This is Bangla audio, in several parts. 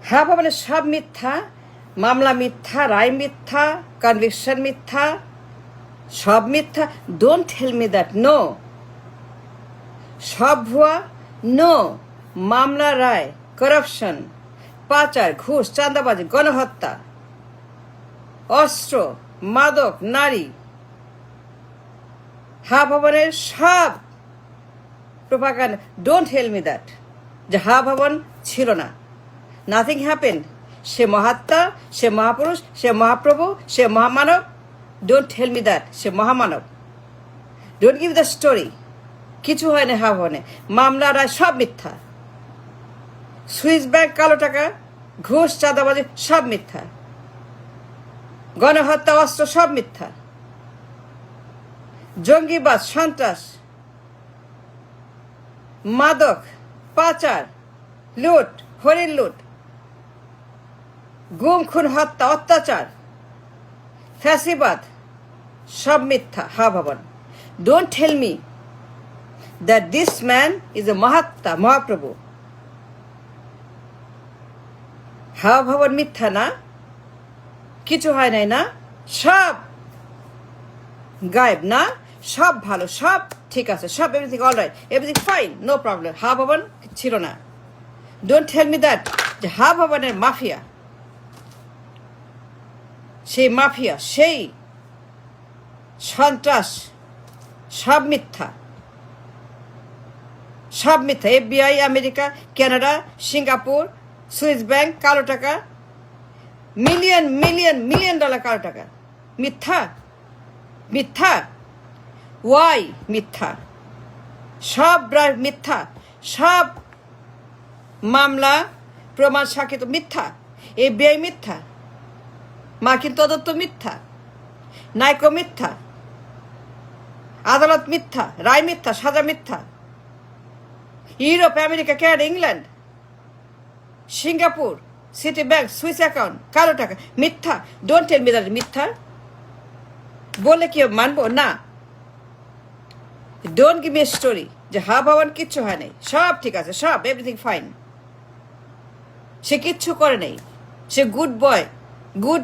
হ্যাঁ ভবনে সব মিথ্যা, মামলা মিথ্যা, রায় মিথ্যা, কনভিকশন মিথ্যা, সব মিথ্যা। Don't tell me that. No, সব ভুয়া। নো, মামলা, রায়, করাপশন, পাচার, ঘুষ, চাঁদাবাজি, গণহত্যা, অস্ত্র, মাদক, নারী, হ্যাঁ ভবনের সব propaganda. Don't tell me that যে হ্যাঁ ভবন ছিল না। Nothing happen. সে মহাত্মা, সে মহাপুরুষ, সে মহাপ্রভু, সে মহামানব। ডোন্ট টেল মি দ্যাট সে মহামানব। Don't give the story. কিছু হয় না হ্যাঁ ভবনে। মামলা, রায় সব মিথ্যা। সুইস ব্যাংক, কালো টাকা, ঘুষ, চাঁদাবাজি সব মিথ্যা। গণহত্যা, অস্ত্র সব মিথ্যা। জঙ্গিবাদ, সন্ত্রাস, মাদক, পাচার, লুট, হরিণ লুট, গুম, খুন, হত্যা, অত্যাচার, ফ্যাসিবাদ সব মিথ্যা হ্যাঁ ভবন। Don't tell me that this man is a mahatma, মহাপ্রভু। হ্যাঁ ভবন মিথ্যা না, কিছু হয় নাই না, সব গায়েব না, সব ভালো, সব ঠিক আছে, সব everything all right, everything fine, no problem. হ্যাঁ ভবন ছিল না। ডোন্ট টেল মি দ্যাট যে হ্যাঁ ভবনের মাফিয়া, সেই মাফিয়া, সেই সন্ত্রাস সব মিথ্যা, সব মিথ্যা। FBI, America, Canada, Singapore, Swiss bank, কালো টাকা, মিলিয়ন মিলিয়ন মিলিয়ন ডলার কালো টাকা মিথ্যা, মিথ্যা। ওয়াই মিথ্যা, সব মিথ্যা, সব মামলা প্রমাণ সাক্ষী তো মিথ্যা। FBI মিথ্যা, মার্কিন তদন্ত মিথ্যা, নাইকো মিথ্যা, আদালত মিথ্যা, রায় মিথ্যা, সাজা মিথ্যা। Europe, America, Canada, England, Singapore, city bank, Swiss account, কালো টাকা মিথ্যা। ডোন্ট টেল মি দ্যাট মিথ্যা। বলে কি মানবো না? Don't give me a story যে হ্যাঁ ভবন কিচ্ছু হয় নাই, সব ঠিক আছে, সব এভরিথিং ফাইন। সে কিচ্ছু করে নেই, সে গুড বয়, গুড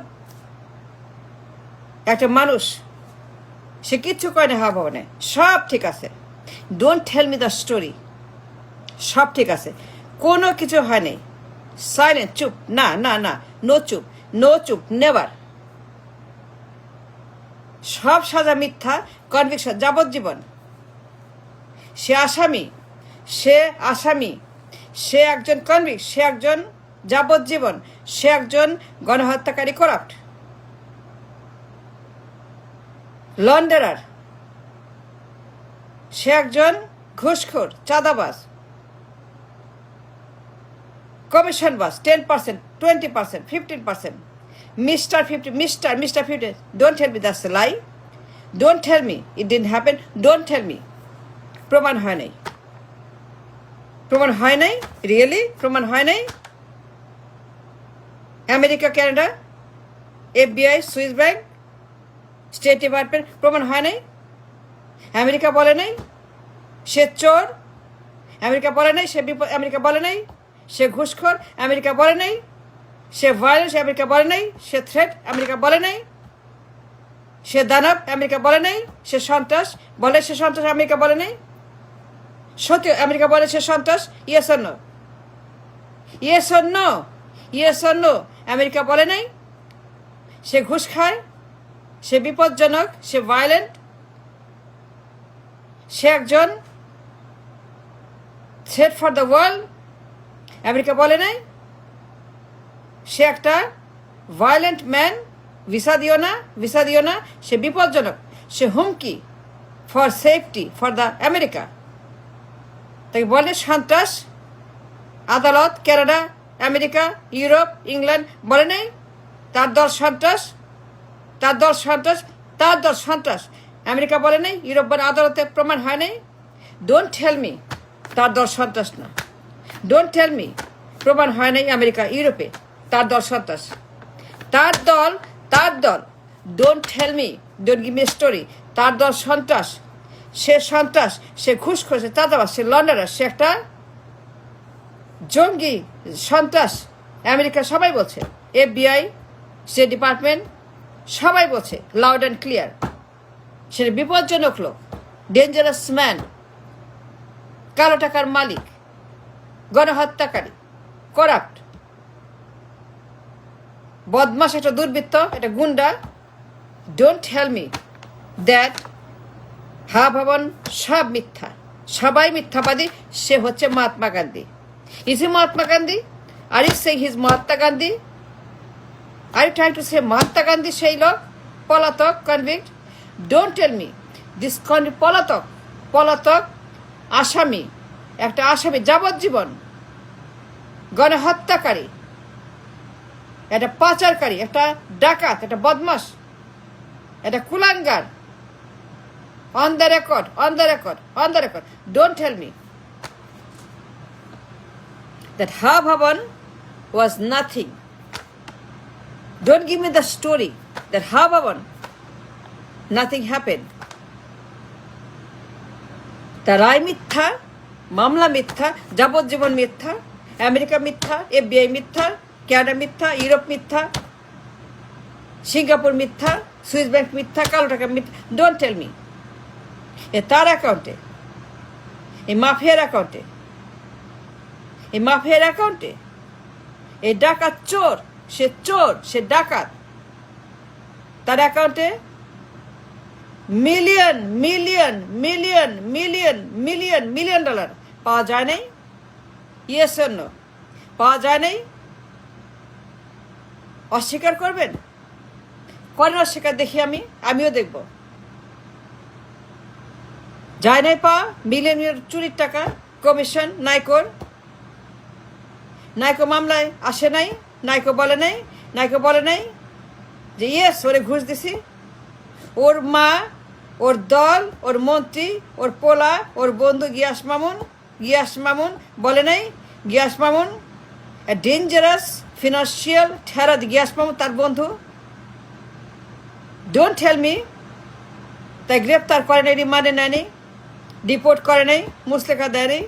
একটা মানুষ, সে কিচ্ছু করে না হ্যাঁ ভবনে, সব ঠিক আছে। Don't tell me the story. সব ঠিক আছে, কোনো কিছু হয় নাই। সাইলেন্ট, চুপ, না না না, নো চুপ, নো চুপ, নেভার। সব সাজা মিথ্যা, কনভিকশন যাবজ্জীবন। সে আসামি, সে আসামি, সে একজন কনভিক্ট, সে একজন যাবজ্জীবন, সে একজন গণহত্যাকারী, করাপ্ট, লন্ডারার, সে একজন ঘুষখোর, চাঁদাবাজ, কমিশন বাস, 10%, 20%, 15%, mister 50, mister 50। Don't tell me that's a lie. Don't tell me it didn't happen. Don't tell me প্রমাণ হয় নাই, প্রমাণ হয় নাই, রিয়েলি প্রমাণ হয় নাই। America, Canada, FBI, Swiss bank, state department প্রমাণ হয় নাই। আমেরিকা বলে নাই সে চোর, আমেরিকা বলে নাই সে আমেরিকা বলে নাই সে ঘুষখোর, আমেরিকা বলে নাই সে ভায়োলেন্স, আমেরিকা বলে নাই সে থ্রেট, আমেরিকা বলে নাই সে দানব, আমেরিকা বলে নাই সে সন্ত্রাস, বলে সে সন্ত্রাস, আমেরিকা বলে নাই। সত্যি আমেরিকা বলে সে সন্ত্রাস? Yes or no? Yes or no? Yes or no? America বলে নাই সে ঘুষ খায়, সে বিপজ্জনক, সে ভায়োলেন্ট, সে একজন threat for the world? America বলে নাই সে একটা ভায়োলেন্ট ম্যান, ভিসা দিও না, ভিসা দিও না, সে বিপজ্জনক, সে হুমকি for safety for the America? তাকে বলে সন্ত্রাস। আদালত, কানাডা, আমেরিকা, ইউরোপ, ইংল্যান্ড বলে নাই তার দল সন্ত্রাস, তার দল সন্ত্রাস, তার দল সন্ত্রাস। আমেরিকা বলে নাই, ইউরোপ বলে, আদালতে প্রমাণ হয় নাই। ডোন্ট টেল মি তার দল সন্ত্রাস না। ডোন্ট টেল মি প্রমাণ হয় নাই আমেরিকা, ইউরোপে তার দল সন্ত্রাস, তার দল, তার দল। Don't tell me, don't give me story. তার দল সন্ত্রাস, সে সন্ত্রাস, সে ঘুষখোর, সে চাঁদাবাজ, সে লন্ডারার, সে একটা জঙ্গি, সন্ত্রাস, আমেরিকা সবাই বলছে, FBI, স্টেট ডিপার্টমেন্ট সবাই বলছে লাউড অ্যান্ড ক্লিয়ার, সেটা বিপজ্জনক লোক, ডেঞ্জারাস ম্যান, কালো টাকার মালিক, গণহত্যাকারী, করাপ্ট, বদমাস, একটা দুর্বৃত্ত, একটা গুন্ডা। ডোন্ট টেল মি দ্যাট ভবন সব মিথ্যা, সবাই মিথ্যাবাদী। সে হচ্ছে মহাত্মা গান্ধী। Is he Mahatma Gandhi? আর ইজ সে his Mahatma Gandhi? Are you trying to say Mahatma Gandhi সেই লোক পলাতক, convict? Don't tell me this পলাতক আসামি, একটা আসামি যাবজ্জীবন, গণহত্যাকারী, একটা পাচারকারী, একটা ডাকাত, একটা বদমাস, একটা কুলাঙ্গার, on the record. Don't tell me that her Bhavan was nothing. Don't give me the story that her Bhavan nothing happened. The রায় মিথ্যা, মামলা মিথ্যা, যাবজ্জীবন মিথ্যা, আমেরিকা মিথ্যা, FBI মিথ্যা, কানাডা মিথ্যা, ইউরোপ মিথ্যা, সিঙ্গাপুর মিথ্যা, সুইস ব্যাংক মিথ্যা, কালো টাকা মিথ্যা। ডোন্ট টেল মি তার অ্যাকাউন্টে, এই মাফিয়ার অ্যাকাউন্টে, এই ডাকাত চোর, সে ডাকাত, তার অ্যাকাউন্টে মিলিয়ন ডলার পাওয়া যায় নাই। Yes or no? পাওয়া যায় নাই? অস্বীকার করবেন? করেন অস্বীকার, দেখি আমিও দেখব। যায় নাই পাওয়া মিলিয়ন চুরির টাকা, কমিশন নাইকো মামলায় আসে নাই, নাইকো বলে নাই যে ইয়েস ওরে ঘুষ দিছি। ওর মা, ওর দল, ওর মন্ত্রী, ওর পোলা, ওর বন্ধু গিয়াস মামুন বলে নাই? গিয়াস মামুন ডেঞ্জারাস ফিনান্সিয়াল ঠেরাদ, গিয়াস মামুন তার বন্ধু। ডোন্ট টেল মি তাই গ্রেপ্তার করে নাই, রিমান্ডে নেয়নি, ডিপোর্ট করে নাই, মুসলেখা দেয় নাই।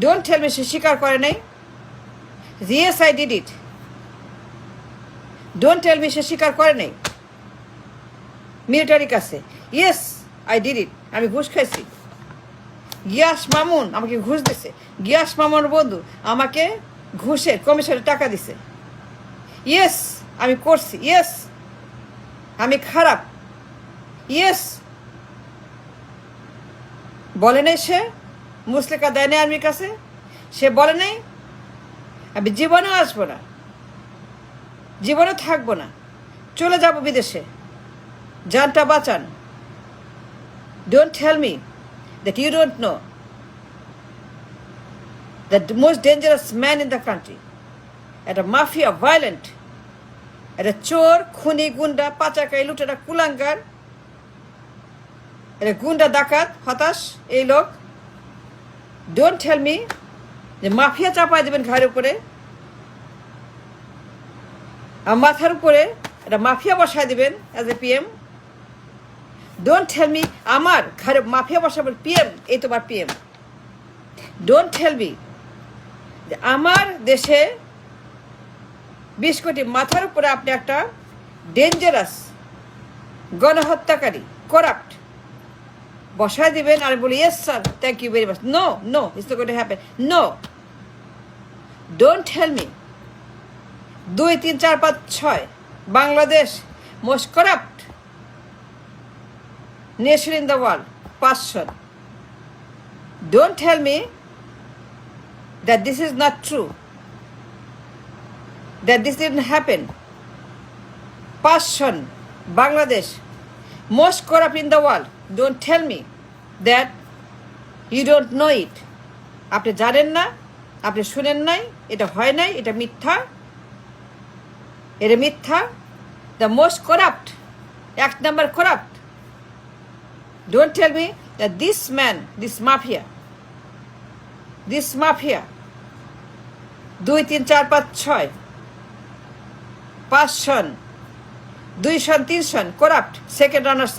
ডোন্ট টেল মি সে স্বীকার করে নাই, yes I did it. Don't tell me সে স্বীকার করে নাই মিলিটারির কাছে, ইয়েস আই ডিড ইট, আমি ঘুষ খাইছি। গিয়াস মামুন আমাকে ঘুষ দিছে, গিয়াস মামুনের বন্ধু আমাকে ঘুষের কমিশনের টাকা দিছে। ইয়েস আমি করছি, ইয়েস আমি খারাপ, ইয়েস বলে নাই সে? মুসলেখা দেয় নাই আর্মির কাছে? সে বলে নাই আমি জীবনেও আসবো না, জীবনেও থাকবো না, চলে যাব বিদেশে, জানটা বাঁচান। Don't tell me that you don't know that the most dangerous man in the country, একটা মাফিয়া, ভায়োলেন্ট, একটা চোর, খুনি, গুন্ডা, পাচারকারী, লুটেরা, কুলাঙ্গার, এটা গুন্ডা, ডাকাত, হতাশ এই লোক। ডোন্ট টেল মি যে মাফিয়া চাপায় দেবেন ঘরের উপরে, আর মাথার উপরে একটা মাফিয়া বসায় দেবেন as a PM। Don't tell me আমার ঘরে মাফিয়া বসাবেন PM, এই তোমার PM। ডোন্ট টেল মি যে আমার দেশে 20 কোটি মাথার উপরে আপনি একটা ডেঞ্জারাস গণহত্যাকারী, করাপ্ট বসায় দিবেন আর বলি yes sir, thank you very much. No it's not going to happen. No, don't tell me 2, 3, 4, 5, 6 Bangladesh most corrupt nation in the world 5 Don't tell me that this is not true, that this didn't happen. 5 Bangladesh most corrupt in the world. Don't tell me that you don't know it. আপনি জানেন না, আপনি শুনেন নাই, এটা হয় নাই, এটা মিথ্যা, এটা মিথ্যা। The most corrupt, 1 number corrupt. Don't tell me that this man, this mafia 2, 3, 4, 5, 6 5 2, 3 corrupt, second runners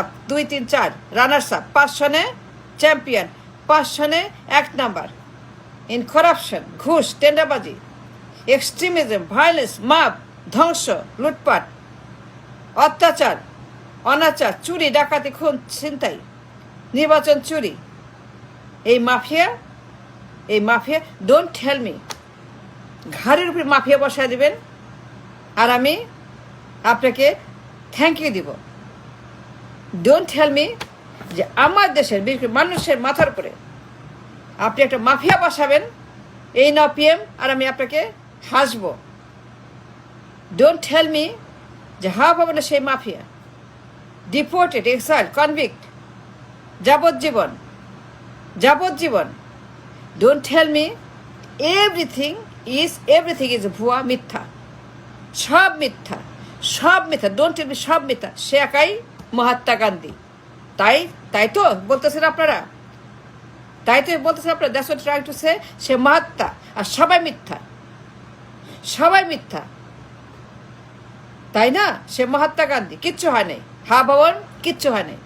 up 2, 3, 4 runners up, 5 champion, 5 1 number, in corruption, ঘুষ, টেন্ডারবাজি, এক্সট্রিমিজম, ভায়োলেন্স, মাপ, ধ্বংস, লুটপাট, অত্যাচার, অনাচার, চুরি, ডাকাতি, খুন, ছিনতাই, নির্বাচন চুরি, এই মাফিয়া ডোন্ট টেল মি, ঘাড়ের উপরে মাফিয়া বসায় দিবেন আর আমি আপনাকে থ্যাংক ইউ দিব। ডোন্ট টেল মি যে আমার দেশের মানুষের মাথার উপরে আপনি একটা মাফিয়া বসাবেন, এই না পিএম, আর আমি আপনাকে হাসবো। ডোন্ট টেল মি যে হাফ হবে না সেই মাফিয়া, ডিপোর্টেড, এক্সাইল, কনভিক্ট, যাবজ্জীবন। Don't tell me everything is ভুয়া, মিথ্যা, সব মিথ্যা। ডোন্ট টেল মি সব মিথ্যা। সে একাই মহাত্মা গান্ধী। তাই তো বলতেছেন আপনারা, that's what trying to say. সে মহাত্মা আর সবাই মিথ্যা, তাই না? সে মহাত্মা গান্ধী, কিচ্ছু হয় নাই। হা ভবন, কিচ্ছু হয় নাই।